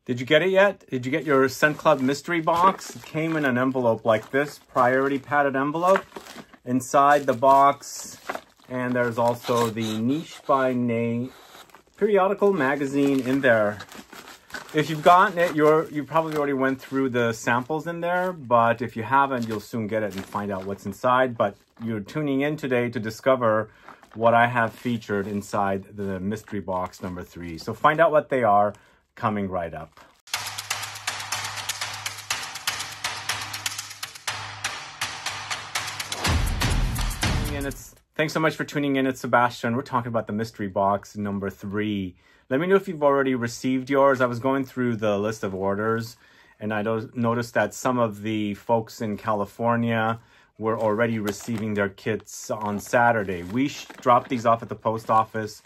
Did you get it yet? Did you get your ScentClub mystery box? It came in an envelope like this, priority padded envelope. Inside the box, and there's also the Niche by Nay periodical magazine in there. If you've gotten it, you probably already went through the samples in there, but if you haven't, you'll soon get it and find out what's inside. But you're tuning in today to discover what I have featured inside the mystery box number 3. So find out what they are coming right up. Thanks so much for tuning in. It's Sebastian. We're talking about the mystery box number 3. Let me know if you've already received yours. I was going through the list of orders, and I noticed that some of the folks in California were already receiving their kits on Saturday. We dropped these off at the post office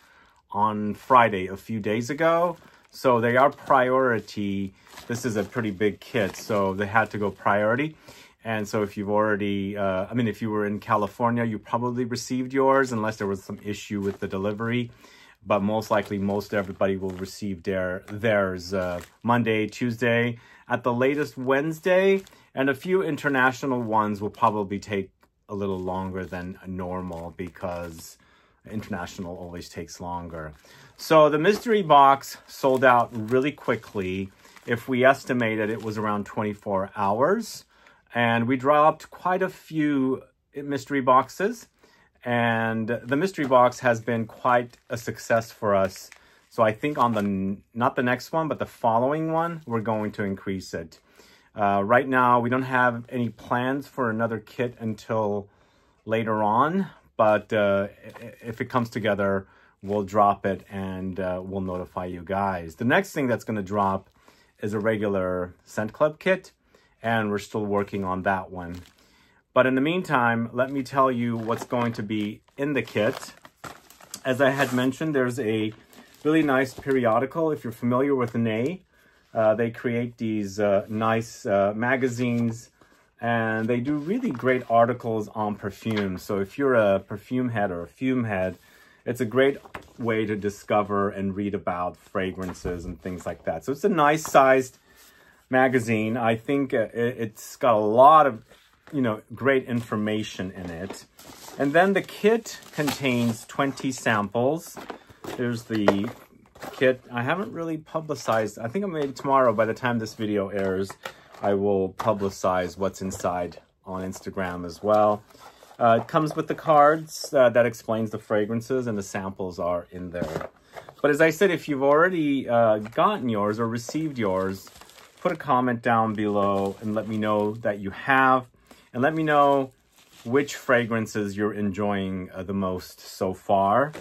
on Friday a few days ago, so they are priority. This is a pretty big kit, so they had to go priority. And so if you've already, if you were in California, you probably received yours unless there was some issue with the delivery. But most likely, most everybody will receive theirs Monday, Tuesday, at the latest Wednesday. And a few international ones will probably take a little longer than normal because international always takes longer. So the mystery box sold out really quickly. If we estimated it was around 24 hours. And we dropped quite a few mystery boxes. And the mystery box has been quite a success for us. So I think on not the next one, but the following one, we're going to increase it. Right now, we don't have any plans for another kit until later on. But if it comes together, we'll drop it and we'll notify you guys. The next thing that's going to drop is a regular ScentClub kit. And we're still working on that one. But in the meantime, let me tell you what's going to be in the kit. As I had mentioned, there's a really nice periodical. If you're familiar with NESHAMA, they create these nice magazines. And they do really great articles on perfume. So if you're a perfume head or a fume head, it's a great way to discover and read about fragrances and things like that. So it's a nice sized magazine. I think it's got a lot of, great information in it. And then the kit contains 20 samples. There's the kit. I haven't really publicized. I think maybe tomorrow, by the time this video airs, I will publicize what's inside on Instagram as well. It comes with the cards that explains the fragrances, and the samples are in there. But as I said, if you've already gotten yours or received yours, put a comment down below and let me know that you have. And let me know which fragrances you're enjoying the most so far.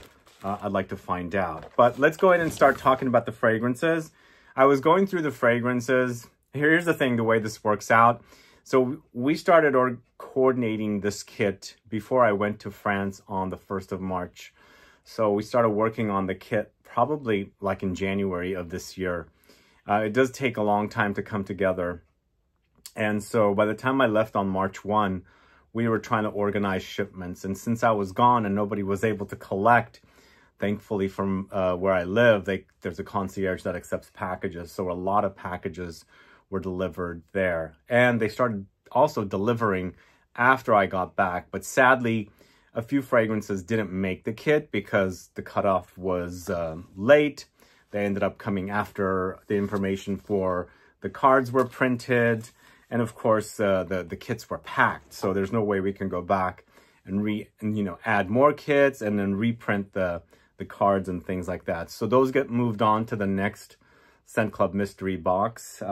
I'd like to find out. But let's go ahead and start talking about the fragrances. I was going through the fragrances. Here's the thing, the way this works out. So we started coordinating this kit before I went to France on the 1st of March. So we started working on the kit probably like in January of this year. It does take a long time to come together. And so by the time I left on March 1, we were trying to organize shipments. And since I was gone and nobody was able to collect, thankfully from where I live, there's a concierge that accepts packages. So a lot of packages were delivered there. And they started also delivering after I got back. But sadly, a few fragrances didn't make the kit because the cutoff was late. They ended up coming after the information for the cards were printed. And of course, the kits were packed. So there's no way we can go back and add more kits and then reprint the cards and things like that. So those get moved on to the next ScentClub mystery box.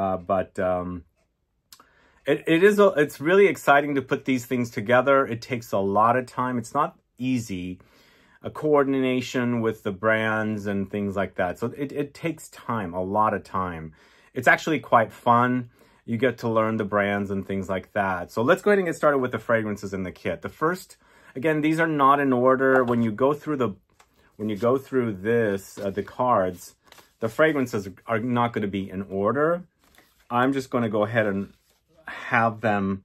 It's really exciting to put these things together. It takes a lot of time. It's not easy. A coordination with the brands and things like that. So it takes time, a lot of time. It's actually quite fun. You get to learn the brands and things like that. So let's go ahead and get started with the fragrances in the kit. The first, again, these are not in order. When you go through the cards, the fragrances are not going to be in order. I'm just going to go ahead and have them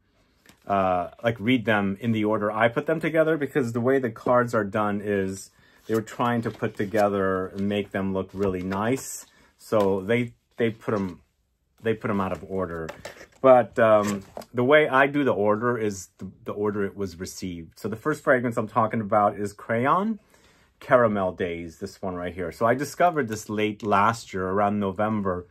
read them in the order I put them together, because the way the cards are done is they were trying to put together and make them look really nice. So they put them they put them out of order. But the way I do the order is the order it was received. So the first fragrance I'm talking about is CRA-YON Caramel Days, this one right here. So I discovered this late last year, around November,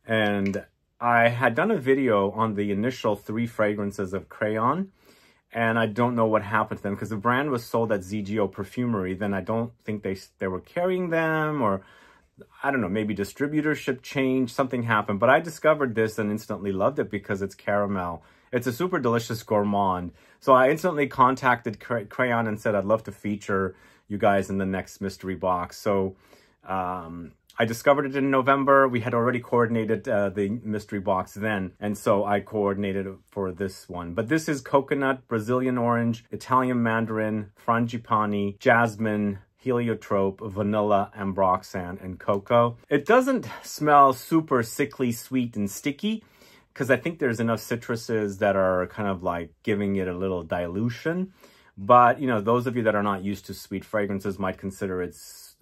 and I had done a video on the initial 3 fragrances of CRA-YON, and I don't know what happened to them because the brand was sold at ZGO Perfumery. Then I don't think they were carrying them, or I don't know, maybe distributorship changed, something happened. But I discovered this and instantly loved it because it's caramel. It's a super delicious gourmand. So I instantly contacted CRA-YON and said I'd love to feature you guys in the next mystery box. So I discovered it in November. We had already coordinated the mystery box then, and so I coordinated it for this one. But this is coconut, Brazilian orange, Italian mandarin, frangipani, jasmine, heliotrope, vanilla, ambroxan, and cocoa. It doesn't smell super sickly sweet and sticky because I think there's enough citruses that are kind of like giving it a little dilution. But, you know, those of you that are not used to sweet fragrances might consider it's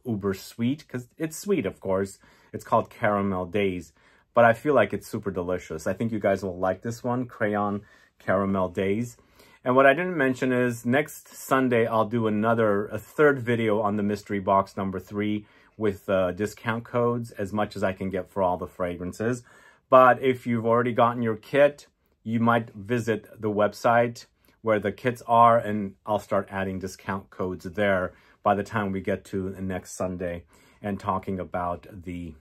uber sweet because it's sweet, of course. It's called Caramel Days, but I feel like it's super delicious. I think you guys will like this one, CRA-YON Caramel Days. And what I didn't mention is next Sunday, I'll do a third video on the mystery box number 3 with discount codes, as much as I can get for all the fragrances. But if you've already gotten your kit, you might visit the website where the kits are, and I'll start adding discount codes there by the time we get to next Sunday and talking about the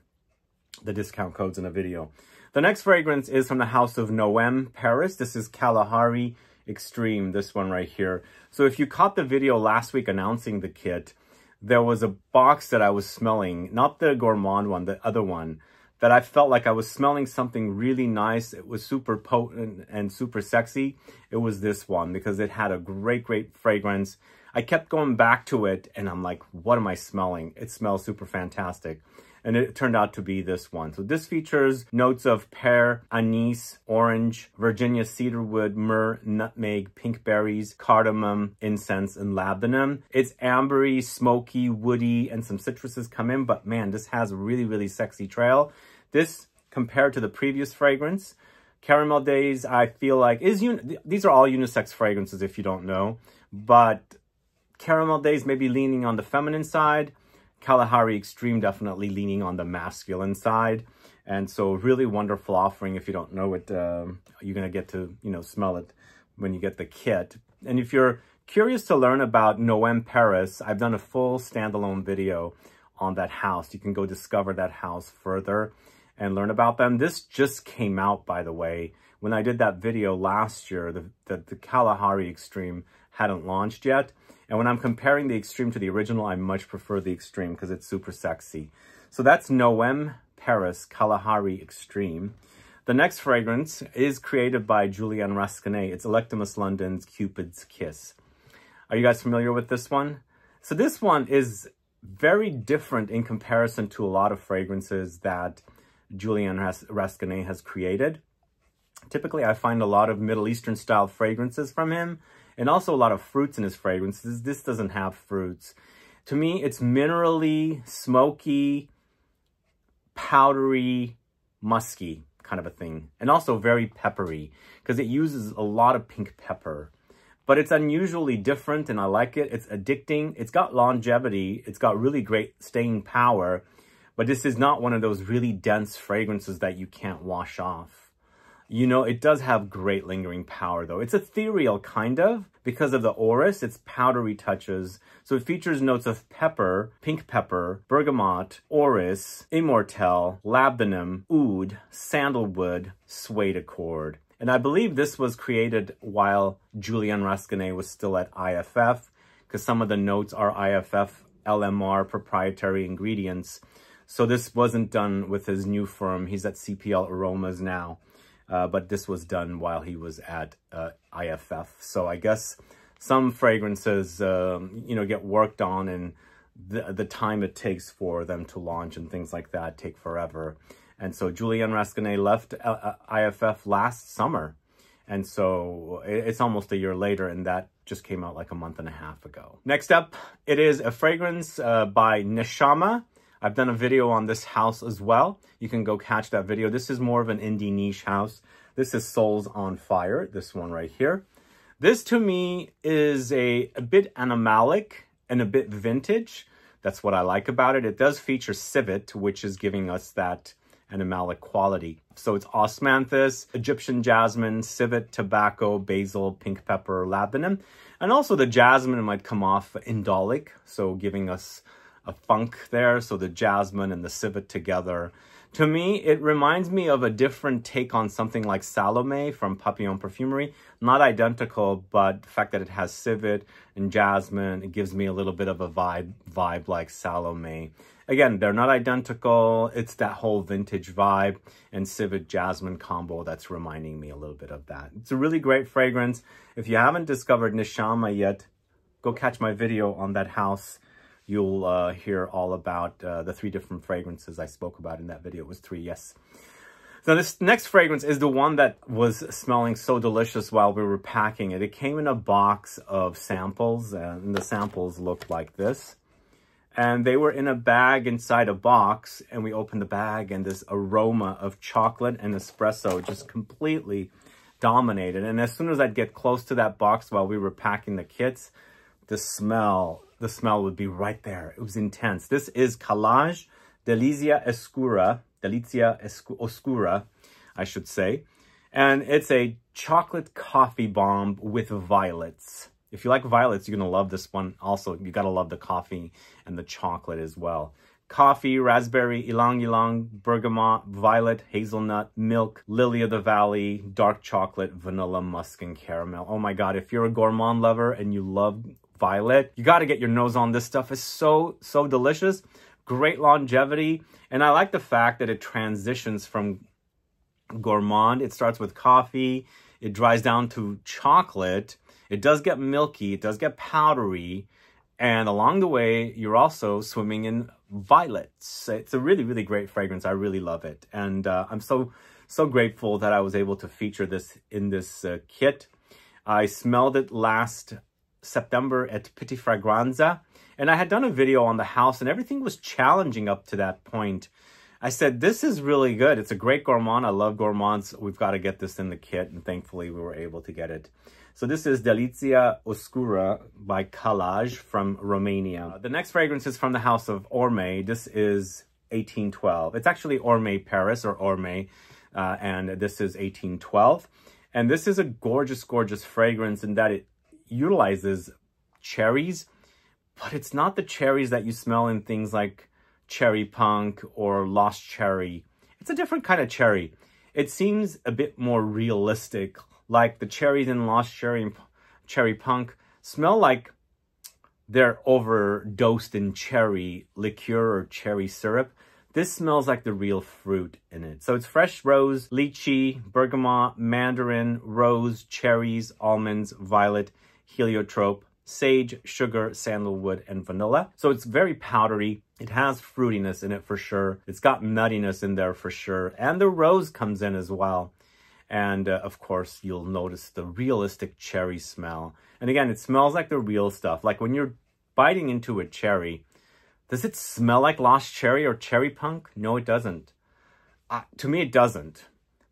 discount codes in a video. The next fragrance is from the house of NOEME, Paris. This is Kalahari Extreme, this one right here. So if you caught the video last week announcing the kit, there was a box that I was smelling, not the gourmand one, the other one, that I felt like I was smelling something really nice. It was super potent and super sexy. It was this one because it had a great fragrance. I kept going back to it and I'm like, what am I smelling? It smells super fantastic. And it turned out to be this one. So this features notes of pear, anise, orange, Virginia cedarwood, myrrh, nutmeg, pinkberries, cardamom, incense, and labdanum. It's ambery, smoky, woody, and some citruses come in, but man, this has a really sexy trail. This, compared to the previous fragrance, Caramel Days, I feel like these are all unisex fragrances if you don't know, but Caramel Days may be leaning on the feminine side. Kalahari Extreme definitely leaning on the masculine side. And so really wonderful offering. If you don't know it, you're going to get to, smell it when you get the kit. And if you're curious to learn about NOEME Paris, I've done a full standalone video on that house. You can go discover that house further and learn about them. This just came out, by the way. When I did that video last year, the Kalahari Extreme hadn't launched yet. And when I'm comparing the Extreme to the original, I much prefer the Extreme because it's super sexy. So that's NOEME Paris Kalahari Extreme. The next fragrance is created by Julian Rascanet. It's Electimuss London's Cupid's Kiss. Are you guys familiar with this one? So this one is very different in comparison to a lot of fragrances that Julian Rascanet has created. Typically, I find a lot of Middle Eastern style fragrances from him, and also a lot of fruits in his fragrances. This doesn't have fruits. To me, it's minerally, smoky, powdery, musky kind of a thing. And also very peppery, because it uses a lot of pink pepper. But it's unusually different, and I like it. It's addicting. It's got longevity. It's got really great staying power. But this is not one of those really dense fragrances that you can't wash off. It does have great lingering power, though. It's ethereal, kind of. Because of the Orris, it's powdery touches. So it features notes of pepper, pink pepper, bergamot, Orris, Immortelle, Labdanum, oud, Sandalwood, suede accord. And I believe this was created while Julian Rascanet was still at IFF, because some of the notes are IFF LMR proprietary ingredients. So this wasn't done with his new firm. He's at CPL Aromas now. But this was done while he was at IFF. So I guess some fragrances, get worked on, and the time it takes for them to launch and things like that take forever. And so Julian Rascanet left IFF last summer. And so it's almost a year later, and that just came out like a month and a half ago. Next up, it is a fragrance by NESHAMA. I've done a video on this house as well. You can go catch that video. This is more of an indie niche house. This is Souls on Fire, this one right here. This to me is a bit animalic and a bit vintage. That's what I like about it. It does feature civet, which is giving us that animalic quality. So it's osmanthus, Egyptian jasmine, civet, tobacco, basil, pink pepper, labdanum. And also the jasmine might come off indolic, so giving us a funk there. So the jasmine and the civet together. To me, it reminds me of a different take on something like Salome from Papillon Perfumery. Not identical, but the fact that it has civet and jasmine, it gives me a little bit of a vibe like Salome. Again, they're not identical. It's that whole vintage vibe and civet jasmine combo that's reminding me a little bit of that. It's a really great fragrance. If you haven't discovered Neshama yet, go catch my video on that house. You'll hear all about the 3 different fragrances I spoke about in that video. It was 3, yes. So this next fragrance is the one that was smelling so delicious while we were packing it. It came in a box of samples, and the samples looked like this. And they were in a bag inside a box, and we opened the bag, and this aroma of chocolate and espresso just completely dominated. And as soon as I'd get close to that box while we were packing the kits, the smell would be right there. It was intense. This is Calage Delizia Oscura, I should say. And it's a chocolate coffee bomb with violets. If you like violets, you're going to love this one. Also, you got to love the coffee and the chocolate as well. Coffee, raspberry, ylang ylang, bergamot, violet, hazelnut, milk, lily of the valley, dark chocolate, vanilla, musk, and caramel. Oh my God, if you're a gourmand lover and you love violet, you got to get your nose on this stuff. It's so delicious. Great longevity. And I like the fact that it transitions from gourmand. It starts with coffee. It dries down to chocolate. It does get milky. It does get powdery. And along the way, you're also swimming in violets. It's a really, really great fragrance. I really love it. And I'm so grateful that I was able to feature this in this kit. I smelled it last September at Petit Fragranza, and I had done a video on the house, and everything was challenging up to that point. I said, this is really good. It's a great gourmand. I love gourmands. We've got to get this in the kit, and thankfully we were able to get it. So this is Delizia Oscura by Calage from Romania. The next fragrance is from the house of Orme. This is 1812. It's actually Orme Paris, or Orme, and this is 1812. And this is a gorgeous, gorgeous fragrance in that it utilizes cherries, but it's not the cherries that you smell in things like cherry punk or lost cherry. It's a different kind of cherry. It seems a bit more realistic, like the cherries in lost cherry and cherry punk smell like they're overdosed in cherry liqueur or cherry syrup. This smells like the real fruit in it. So it's fresh rose, lychee, bergamot, mandarin, rose, cherries, almonds, violet, heliotrope, sage, sugar, sandalwood, and vanilla. So it's very powdery. It has fruitiness in it for sure. It's got nuttiness in there for sure. And the rose comes in as well. And of course, you'll notice the realistic cherry smell. And again, it smells like the real stuff. Like when you're biting into a cherry, does it smell like lost cherry or cherry punk? No, it doesn't. To me, it doesn't.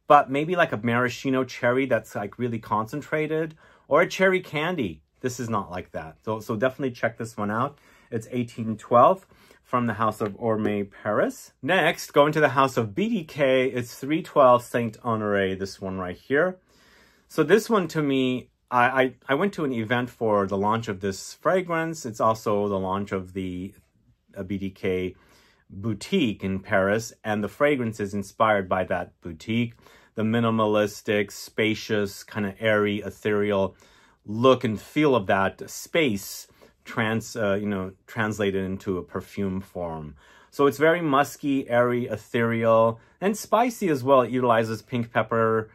But maybe like a maraschino cherry that's like really concentrated, or a cherry candy. This is not like that. So definitely check this one out. It's 1812 from the house of Orme Paris. Next, going to the house of BDK. It's 312 Saint-HONORE, this one right here. So this one to me, I went to an event for the launch of this fragrance. It's also the launch of the BDK boutique in Paris, and the fragrance is inspired by that boutique. The minimalistic, spacious, kind of airy, ethereal look and feel of that space translated into a perfume form. So it's very musky, airy, ethereal, and spicy as well. It utilizes pink pepper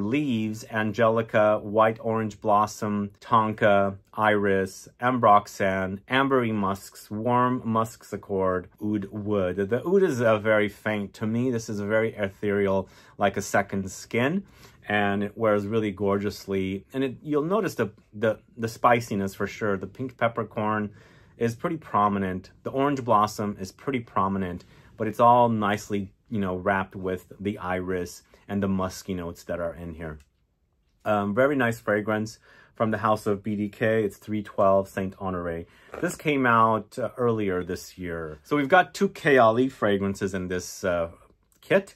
leaves, angelica, white orange blossom, tonka, iris, ambroxan, ambery musks, warm musk accord, oud wood. The oud is very faint. To me, this is a very ethereal, like a second skin, and it wears really gorgeously. And you'll notice the spiciness for sure. The pink peppercorn is pretty prominent. The orange blossom is pretty prominent, but it's all nicely, you know, wrapped with the iris and the musky notes that are in here. Very nice fragrance from the house of BDK. It's 312 SAINT-HONORE. This came out earlier this year. So we've got 2 KALAHARI fragrances in this kit.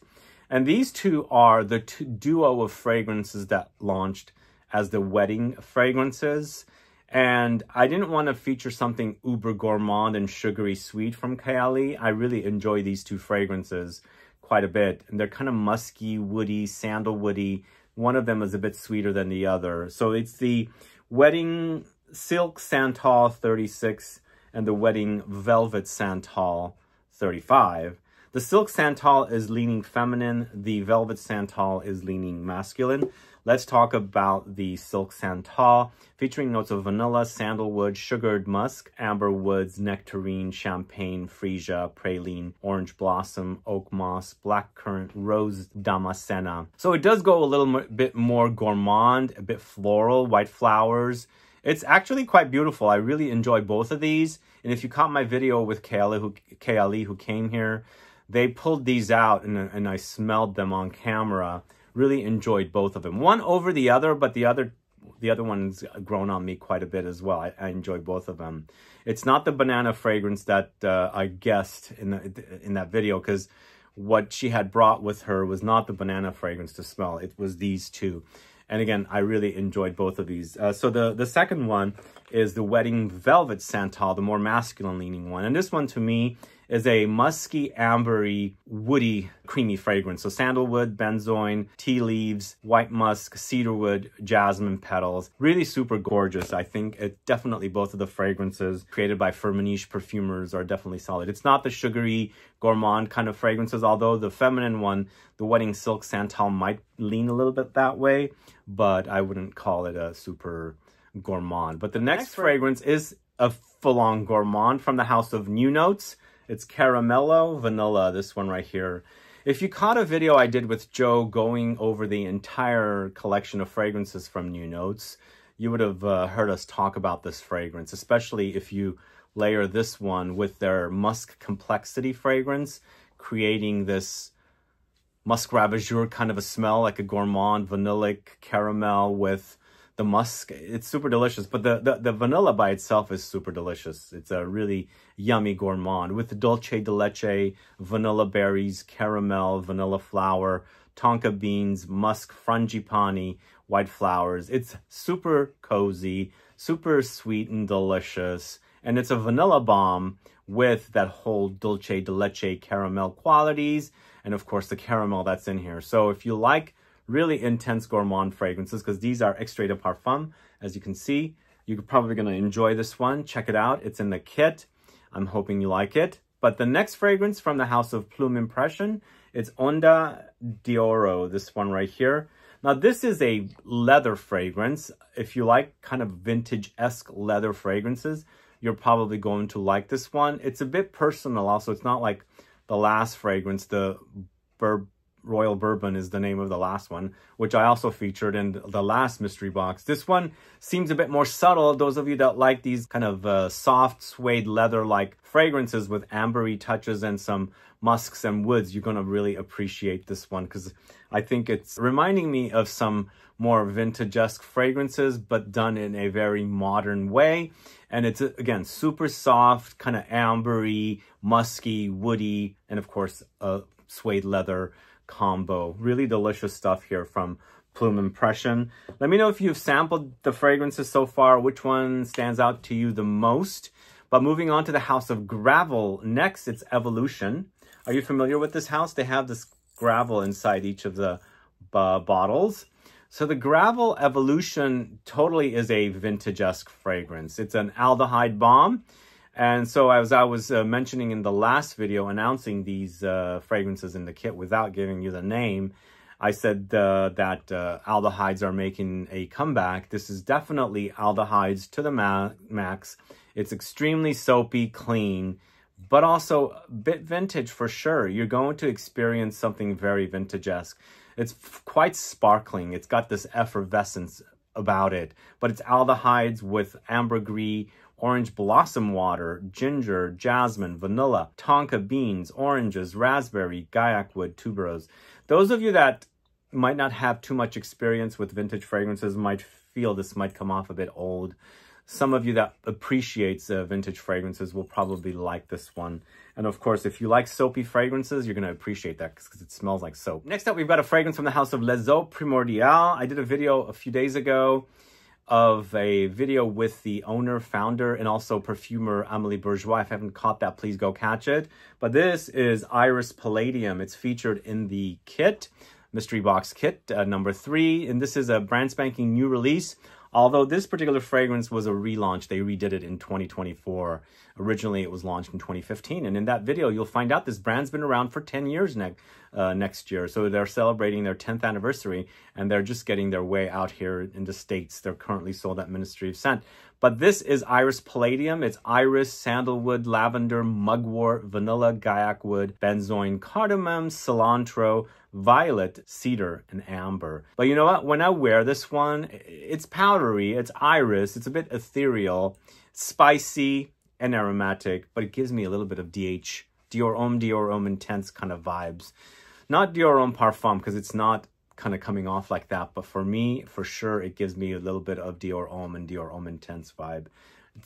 And these 2 are the duo of fragrances that launched as the wedding fragrances. And I didn't want to feature something uber gourmand and sugary sweet from KALAHARI. I really enjoy these 2 fragrances quite a bit. And they're kind of musky, woody, sandalwoody. One of them is a bit sweeter than the other. So it's the Wedding Silk Santal 36 and the Wedding Velvet Santal 35. The Silk Santal is leaning feminine. The Velvet Santal is leaning masculine. Let's talk about the Silk Santal, featuring notes of vanilla, sandalwood, sugared musk, amber woods, nectarine, champagne, freesia, praline, orange blossom, oak moss, blackcurrant, rose damascena. So it does go a little bit more gourmand, a bit floral, white flowers. It's actually quite beautiful. I really enjoy both of these. And if you caught my video with KALAHARI who came here, they pulled these out and I smelled them on camera. Really enjoyed both of them. One over the other, but the other one's grown on me quite a bit as well. I enjoy both of them. It's not the banana fragrance that I guessed in that video, because what she had brought with her was not the banana fragrance to smell. It was these 2. And again, I really enjoyed both of these. So the second one is the Wedding Velvet Santal, the more masculine leaning one. And this one to me is a musky, ambery, woody, creamy fragrance. So sandalwood, benzoin, tea leaves, white musk, cedarwood, jasmine petals. Really super gorgeous. I think it definitely, both of the fragrances created by Firmenich perfumers are definitely solid. It's not the sugary, gourmand kind of fragrances, although the feminine one, the Wedding Silk Santal, might lean a little bit that way, but I wouldn't call it a super gourmand. But the next fragrance is a full-on gourmand from the house of New Notes. It's Caramello Vanilla, this one right here. If you caught a video I did with Joe going over the entire collection of fragrances from New Notes, you would have heard us talk about this fragrance, especially if you layer this one with their Musk Complexity fragrance, creating this musk ravageur kind of a smell, like a gourmand vanillic caramel with the musk. It's super delicious, but the vanilla by itself is super delicious. It's a really yummy gourmand with the dulce de leche, vanilla berries, caramel, vanilla flower, tonka beans, musk, frangipani, white flowers. It's super cozy, super sweet and delicious, and it's a vanilla bomb with that whole dulce de leche caramel qualities, and of course the caramel that's in here. So if you like really intense gourmand fragrances, because these are extrait de parfum, as you can see, you're probably going to enjoy this one. Check it out. It's in the kit. I'm hoping you like it. But the next fragrance from the house of Plume Impression, it's Onda d'Oro, this one right here. Now, this is a leather fragrance. If you like kind of vintage-esque leather fragrances, you're probably going to like this one. It's a bit personal also. It's not like the last fragrance, the Royal Bourbon is the name of the last one, which I also featured in the last mystery box. This one seems a bit more subtle. Those of you that like these kind of soft suede leather-like fragrances with ambery touches and some musks and woods, you're going to really appreciate this one, because I think it's reminding me of some more vintage-esque fragrances, but done in a very modern way. And it's, again, super soft, kind of ambery, musky, woody, and of course, suede leather combo. Really delicious stuff here from Plume Impression. Let me know if you've sampled the fragrances so far, which one stands out to you the most. But moving on to the house of Gravel, next it's Evolution. Are you familiar with this house? They have this gravel inside each of the bottles. So the Gravel Evolution totally is a vintage-esque fragrance. It's an aldehyde bomb. And so as I was mentioning in the last video, announcing these fragrances in the kit without giving you the name, I said that aldehydes are making a comeback. This is definitely aldehydes to the max. It's extremely soapy, clean, but also a bit vintage for sure. You're going to experience something very vintage-esque. It's quite sparkling. It's got this effervescence about it, but it's aldehydes with ambergris, orange blossom water, ginger, jasmine, vanilla, tonka beans, oranges, raspberry, gaiac wood, tuberose. Those of you that might not have too much experience with vintage fragrances might feel this might come off a bit old. Some of you that appreciates vintage fragrances will probably like this one. And of course, if you like soapy fragrances, you're going to appreciate that because it smells like soap. Next up, we've got a fragrance from the house of Les Eaux Primordiales. I did a video a few days ago of a video with the owner, founder, and also perfumer Amélie Bourgeois. If you haven't caught that, please go catch it. But this is Iris Palladium. It's featured in the kit, mystery box kit number 3. And this is a brand spanking new release. Although this particular fragrance was a relaunch, they redid it in 2024. Originally, it was launched in 2015. And in that video, you'll find out this brand's been around for 10 years next year. So they're celebrating their 10th anniversary, and they're just getting their way out here in the States. They're currently sold at Ministry of Scent. But this is Iris Palladium. It's iris, sandalwood, lavender, mugwort, vanilla, gaiac wood, benzoin, cardamom, cilantro, violet, cedar, and amber. But you know what? When I wear this one, it's powdery, it's iris, it's a bit ethereal, spicy, and aromatic, but it gives me a little bit of Dior Homme intense kind of vibes. Not Dior Homme Parfum, because it's not kind of coming off like that, but for me, for sure, it gives me a little bit of Dior Homme and Dior Homme intense vibe.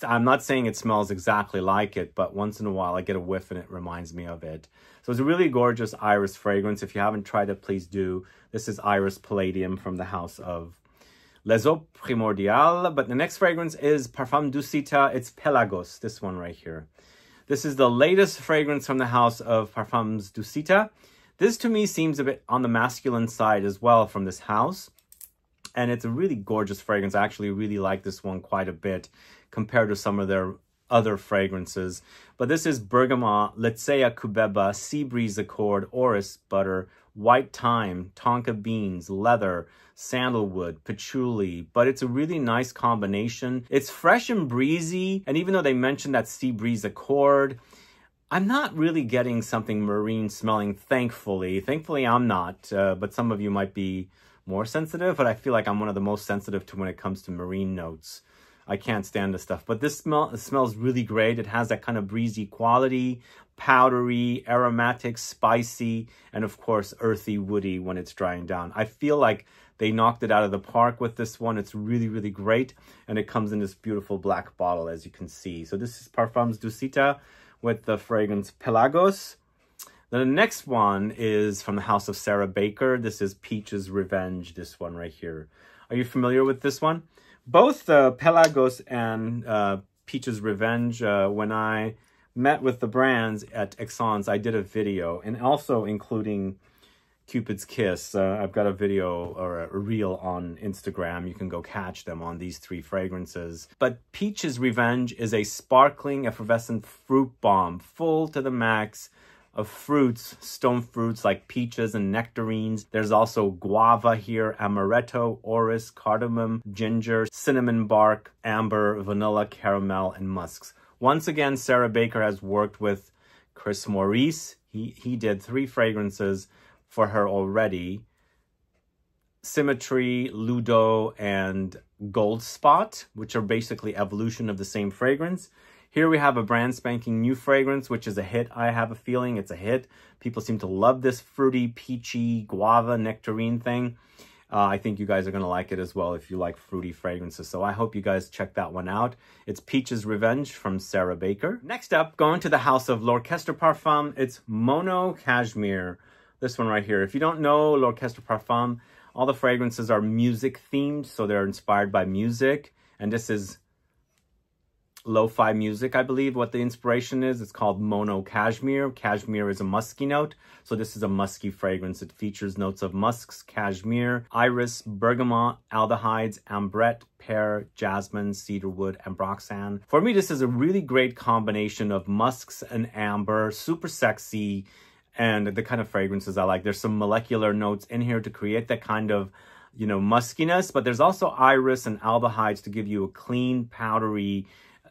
I'm not saying it smells exactly like it, but once in a while I get a whiff and it reminds me of it. So it's a really gorgeous iris fragrance. If you haven't tried it, please do. This is Iris Palladium from the house of Les Eaux Primordiales. But the next fragrance is Parfum Dusita. It's Pelagos, this one right here. This is the latest fragrance from the house of Parfums Dusita. This to me seems a bit on the masculine side as well from this house. And it's a really gorgeous fragrance. I actually really like this one quite a bit compared to some of their other fragrances. But this is Bergamot, Letsea Cubeba, Sea Breeze Accord, Orris Butter, White Thyme, Tonka Beans, Leather, Sandalwood, Patchouli. But it's a really nice combination. It's fresh and breezy. And even though they mentioned that Sea Breeze Accord, I'm not really getting something marine smelling, thankfully. Thankfully, I'm not. But some of you might be more sensitive. But I feel like I'm one of the most sensitive to when it comes to marine notes. I can't stand this stuff. But this smells really great. It has that kind of breezy quality, powdery, aromatic, spicy, and of course, earthy, woody when it's drying down. I feel like they knocked it out of the park with this one. It's really, really great. And it comes in this beautiful black bottle, as you can see. So this is Parfums Dusita with the fragrance Pelagos. Then the next one is from the house of Sarah Baker. This is Peach's Revenge, this one right here. Are you familiar with this one? Both Pelagos and Peach's Revenge, when I met with the brands at Essence, I did a video, and also including Cupid's Kiss. I've got a video or a reel on Instagram. You can go catch them on these 3 fragrances. But Peach's Revenge is a sparkling, effervescent fruit bomb, full to the max of fruits, stone fruits like peaches and nectarines. There's also guava here, amaretto, orris, cardamom, ginger, cinnamon bark, amber, vanilla, caramel, and musks. Once again, Sarah Baker has worked with Chris Maurice. He did 3 fragrances for her already. Symmetry, Ludo, and Gold Spot, which are basically evolution of the same fragrance. Here we have a brand spanking new fragrance, which is a hit. I have a feeling it's a hit. People seem to love this fruity, peachy, guava, nectarine thing. I think you guys are going to like it as well if you like fruity fragrances. So I hope you guys check that one out. It's Peach's Revenge from Sarah Baker. Next up, going to the house of L'Orchestre Parfum, it's Mono Cashmere. This one right here. If you don't know L'Orchestre Parfum, all the fragrances are music themed. So they're inspired by music. And this is lo-fi music, I believe, what the inspiration is. It's called Mono Cashmere. Cashmere is a musky note, so this is a musky fragrance. It features notes of musks, cashmere, iris, bergamot, aldehydes, ambrette, pear, jasmine, cedarwood, ambroxan. For me, this is a really great combination of musks and amber, super sexy, and the kind of fragrances I like. There's some molecular notes in here to create that kind of, you know, muskiness, but there's also iris and aldehydes to give you a clean, powdery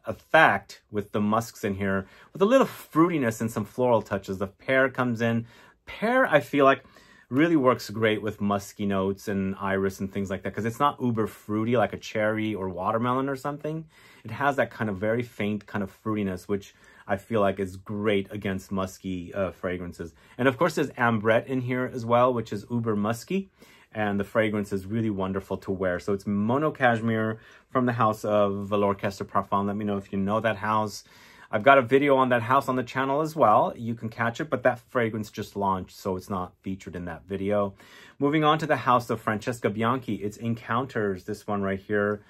effect with the musks in here, with a little fruitiness and some floral touches. The pear comes in. Pear, I feel like Really works great with musky notes and iris and things like that, because it's not uber fruity like a cherry or watermelon or something. It has that kind of very faint kind of fruitiness, which I feel like is great against musky fragrances. And of course, there's ambrette in here as well, which is uber musky. And the fragrance is really wonderful to wear. So it's Mono Cashmere from the house of L'Orchestre Parfum. Let me know if you know that house. I've got a video on that house on the channel as well. You can catch it, but that fragrance just launched, so it's not featured in that video. Moving on to the house of Francesca Bianchi. It's Encounters, this one right here.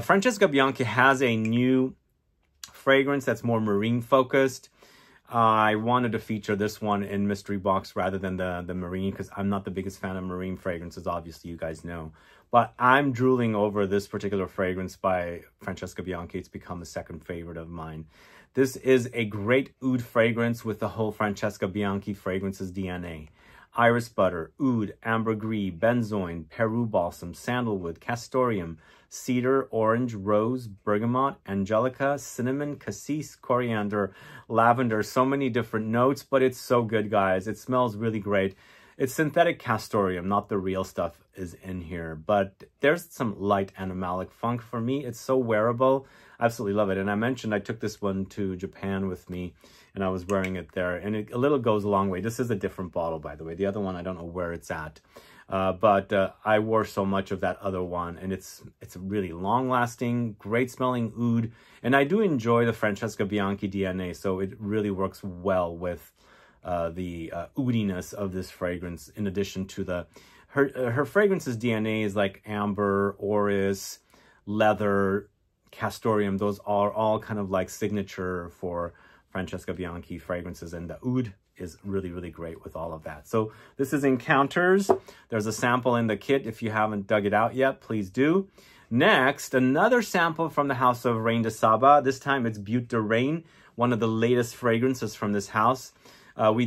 Francesca Bianchi has a new fragrance that's more marine focused. I wanted to feature this one in mystery box rather than the marine, because I'm not the biggest fan of marine fragrances, obviously, you guys know. But I'm drooling over this particular fragrance by Francesca Bianchi. It's become a second favorite of mine. This is a great oud fragrance with the whole Francesca Bianchi fragrances DNA. Iris butter, oud, ambergris, benzoin, Peru balsam, sandalwood, castoreum, cedar, orange, rose, bergamot, angelica, cinnamon, cassis, coriander, lavender. So many different notes, but it's so good, guys. It smells really great. It's synthetic castoreum, not the real stuff is in here, but there's some light animalic funk. For me, it's so wearable. I absolutely love it. And I mentioned I took this one to Japan with me, and I was wearing it there, and a little goes a long way. This is a different bottle, by the way. The other one, I don't know where it's at. But I wore so much of that other one, and it's really long-lasting, great-smelling oud. And I do enjoy the Francesca Bianchi DNA, so it really works well with the oudiness of this fragrance. In addition to her fragrance's DNA is like amber, orris, leather, castoreum. Those are all kind of like signature for Francesca Bianchi fragrances, and the oud is really, really great with all of that. So this is Encounters. There's a sample in the kit. If you haven't dug it out yet, please do. Next, another sample from the house of Reine de Saba. This time it's Butte de Reine, one of the latest fragrances from this house. We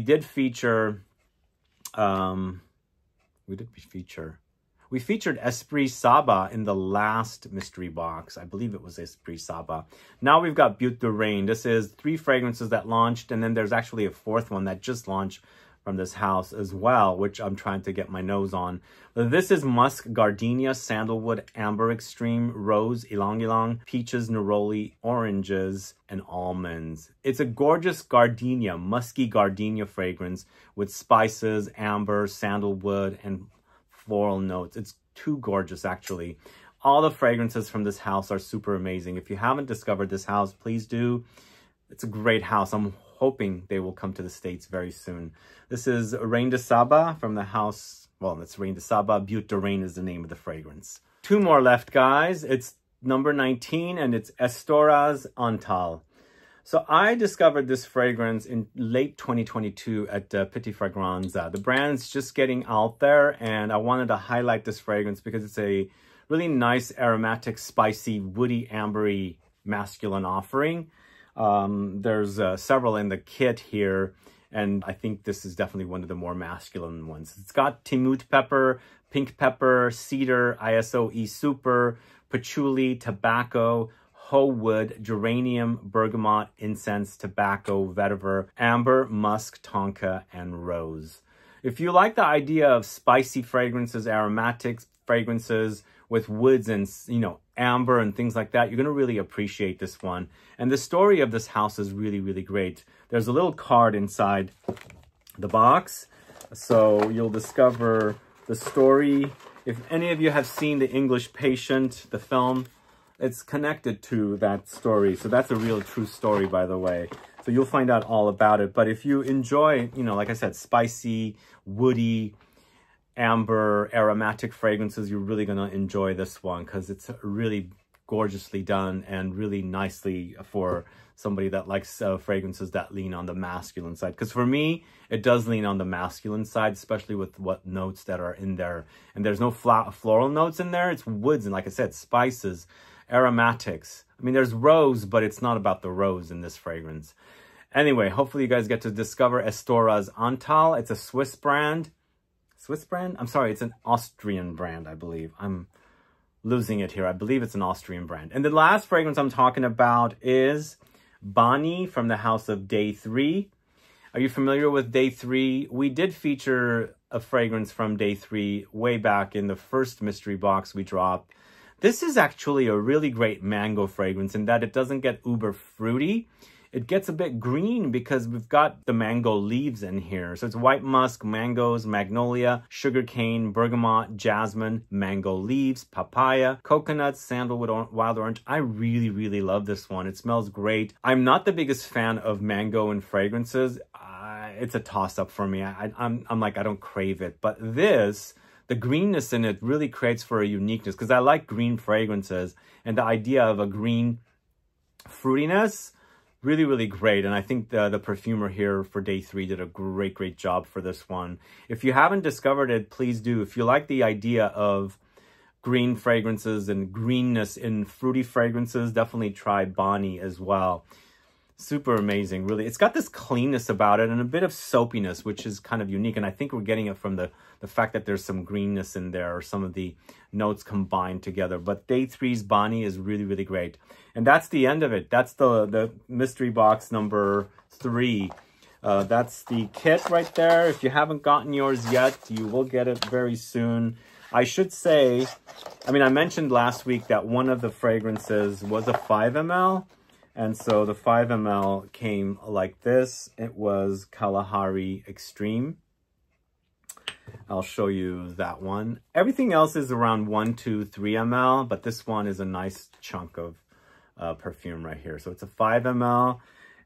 featured Esprit Saba in the last mystery box. I believe it was Esprit Saba. Now we've got Butte de Reine. This is 3 fragrances that launched, and then there's actually a 4th one that just launched from this house as well, which I'm trying to get my nose on. This is Musk, Gardenia, Sandalwood, Amber Extreme, Rose, Ylang Ylang, Peaches, Neroli, Oranges, and Almonds. It's a gorgeous gardenia, musky gardenia fragrance with spices, amber, sandalwood, and floral notes. It's too gorgeous, actually. All the fragrances from this house are super amazing. If you haven't discovered this house, please do. It's a great house. I'm hoping they will come to the States very soon. This is Reine de Saba from the house. Well, it's Reine de Saba. Butte de Reine is the name of the fragrance. 2 more left, guys. It's number 19, and it's Estoras Antal. So I discovered this fragrance in late 2022 at Petit Fragranza. The brand's just getting out there, and I wanted to highlight this fragrance because it's a really nice, aromatic, spicy, woody, ambery, masculine offering. There's several in the kit here, and I think this is definitely one of the more masculine ones. It's got Timut pepper, pink pepper, cedar, ISO-E super, patchouli, tobacco, hoe wood, geranium, bergamot, incense, tobacco, vetiver, amber, musk, tonka, and rose. If you like the idea of spicy fragrances, aromatic fragrances with woods and, amber and things like that, you're going to really appreciate this one. And the story of this house is really, really great. There's a little card inside the box, so you'll discover the story. If any of you have seen The English Patient, the film, it's connected to that story. So that's a real true story, by the way. So you'll find out all about it. But if you enjoy, like I said, spicy, woody, amber, aromatic fragrances, you're really going to enjoy this one because it's really gorgeously done and really nicely for somebody that likes fragrances that lean on the masculine side. Because for me, it does lean on the masculine side, especially with what notes that are in there. And there's no floral notes in there. It's woods and, like I said, spices, aromatics. I mean, there's rose, but it's not about the rose in this fragrance. Anyway, hopefully you guys get to discover Estoras Antal. It's a Swiss brand. Swiss brand? I'm sorry, it's an Austrian brand, I believe. I'm losing it here. I believe it's an Austrian brand. And the last fragrance I'm talking about is Bani from the house of Day 3. Are you familiar with Day 3? We did feature a fragrance from day 3 way back in the first mystery box we dropped. This is actually a really great mango fragrance in that it doesn't get uber fruity. It gets a bit green because we've got the mango leaves in here. So it's white musk, mangoes, magnolia, sugarcane, bergamot, jasmine, mango leaves, papaya, coconuts, sandalwood, wild orange. I really, really love this one. It smells great. I'm not the biggest fan of mango in fragrances. It's a toss-up for me. I'm like, I don't crave it. But this, the greenness in it really creates for a uniqueness because I like green fragrances. And the idea of a green fruitiness, really, really great. And I think the perfumer here for day 3 did a great job for this one. If you haven't discovered it, please do. If you like the idea of green fragrances and greenness in fruity fragrances, definitely try Bonnie as well. Super amazing, really. It's got this cleanness about it and a bit of soapiness, which is kind of unique. And I think we're getting it from the fact that there's some greenness in there or some of the notes combined together. But day 3's Bonnie is really, really great. And that's the end of it. That's the mystery box number 3. That's the kit right there. If you haven't gotten yours yet, you will get it very soon. I should say, I mean, I mentioned last week that one of the fragrances was a 5 ml. And so the 5 ml came like this. It was Kalahari Extreme. I'll show you that one. Everything else is around 1, 2, 3 ml, but this one is a nice chunk of perfume right here. So it's a 5 ml,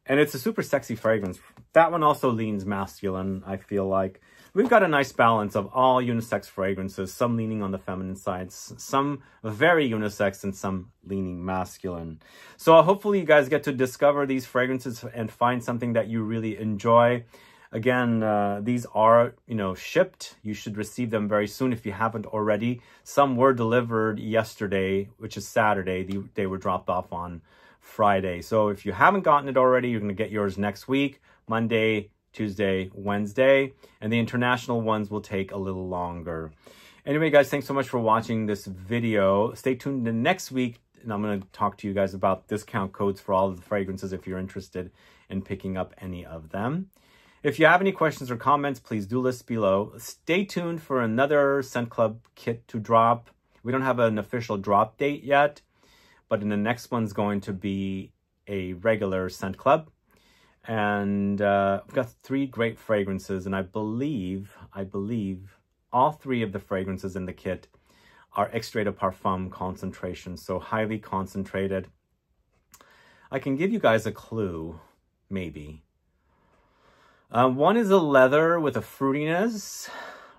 and it's a super sexy fragrance. That one also leans masculine, I feel like. We've got a nice balance of all unisex fragrances, some leaning on the feminine side, some very unisex, and some leaning masculine. So hopefully you guys get to discover these fragrances and find something that you really enjoy. Again, these are, shipped. You should receive them very soon if you haven't already. Some were delivered yesterday, which is Saturday. They were dropped off on Friday. So if you haven't gotten it already, you're going to get yours next week, Monday, Tuesday, Wednesday, and the international ones will take a little longer. Anyway, guys, thanks so much for watching this video. Stay tuned to next week, and I'm going to talk to you guys about discount codes for all of the fragrances if you're interested in picking up any of them. If you have any questions or comments, please do list below. Stay tuned for another ScentClub kit to drop. We don't have an official drop date yet, but in the next one's going to be a regular ScentClub. And we've got 3 great fragrances, and I believe all 3 of the fragrances in the kit are extrait de parfum concentration, so highly concentrated. I can give you guys a clue, maybe. One is a leather with a fruitiness.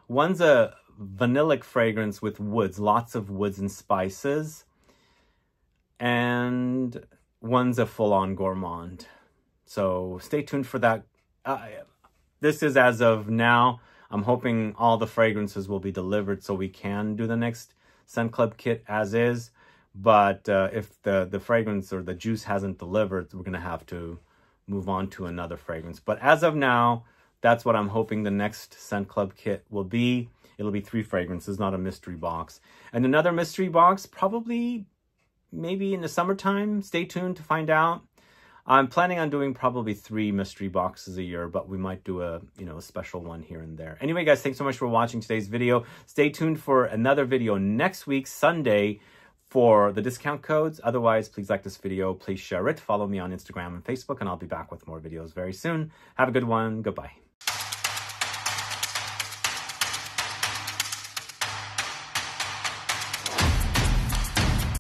One's a vanillic fragrance with woods, lots of woods and spices. And one's a full-on gourmand. So stay tuned for that. This is as of now. I'm hoping all the fragrances will be delivered so we can do the next ScentClub kit as is. But if the fragrance or the juice hasn't delivered, we're going to have to move on to another fragrance. But as of now, that's what I'm hoping the next ScentClub kit will be. It'll be 3 fragrances, not a mystery box. And another mystery box, probably maybe in the summertime. Stay tuned to find out. I'm planning on doing probably 3 mystery boxes a year, but we might do a special one here and there. Anyway, guys, thanks so much for watching today's video. Stay tuned for another video next week, Sunday, for the discount codes. Otherwise, please like this video. Please share it. Follow me on Instagram and Facebook, and I'll be back with more videos very soon. Have a good one. Goodbye.